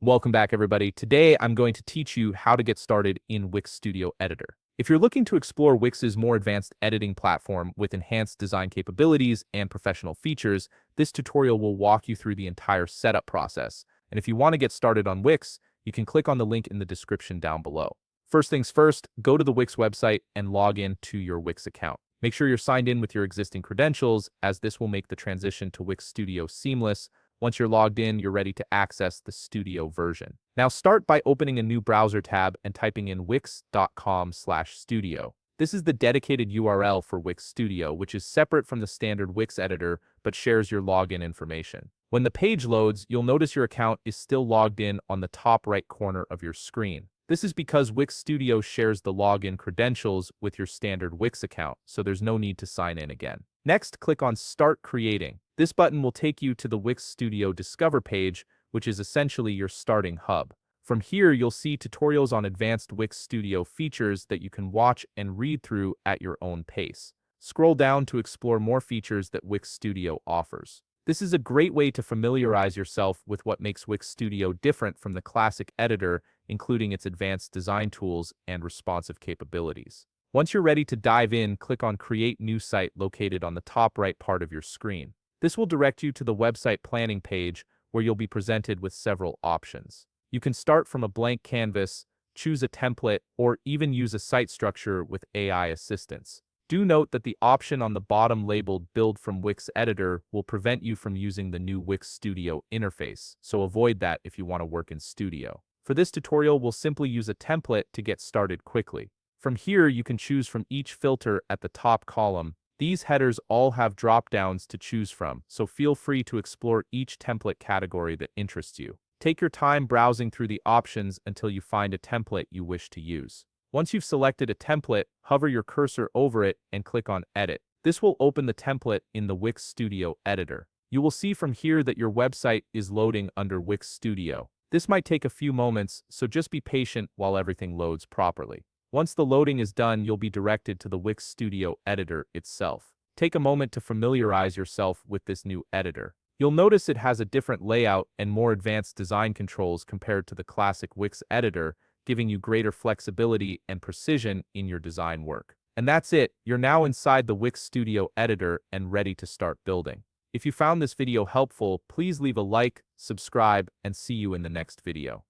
Welcome back, everybody. Today, I'm going to teach you how to get started in Wix Studio Editor. If you're looking to explore Wix's more advanced editing platform with enhanced design capabilities and professional features, this tutorial will walk you through the entire setup process. And if you want to get started on Wix, you can click on the link in the description down below. First things first, go to the Wix website and log in to your Wix account. Make sure you're signed in with your existing credentials, as this will make the transition to Wix Studio seamless. Once you're logged in, you're ready to access the Studio version. Now start by opening a new browser tab and typing in wix.com/studio. This is the dedicated URL for Wix Studio, which is separate from the standard Wix editor, but shares your login information. When the page loads, you'll notice your account is still logged in on the top right corner of your screen. This is because Wix Studio shares the login credentials with your standard Wix account, so there's no need to sign in again. Next, click on Start Creating. This button will take you to the Wix Studio Discover page, which is essentially your starting hub. From here, you'll see tutorials on advanced Wix Studio features that you can watch and read through at your own pace. Scroll down to explore more features that Wix Studio offers. This is a great way to familiarize yourself with what makes Wix Studio different from the classic editor, including its advanced design tools and responsive capabilities. Once you're ready to dive in, click on Create New Site located on the top right part of your screen. This will direct you to the website planning page, where you'll be presented with several options. You can start from a blank canvas, choose a template, or even use a site structure with AI assistance. Do note that the option on the bottom labeled Build from Wix Editor will prevent you from using the new Wix Studio interface, so avoid that if you want to work in Studio. For this tutorial, we'll simply use a template to get started quickly. From here, you can choose from each filter at the top column. These headers all have drop-downs to choose from, so feel free to explore each template category that interests you. Take your time browsing through the options until you find a template you wish to use. Once you've selected a template, hover your cursor over it and click on Edit. This will open the template in the Wix Studio editor. You will see from here that your website is loading under Wix Studio. This might take a few moments, so just be patient while everything loads properly. Once the loading is done, you'll be directed to the Wix Studio editor itself. Take a moment to familiarize yourself with this new editor. You'll notice it has a different layout and more advanced design controls compared to the classic Wix editor, giving you greater flexibility and precision in your design work. And that's it, you're now inside the Wix Studio editor and ready to start building. If you found this video helpful, please leave a like, subscribe, and see you in the next video.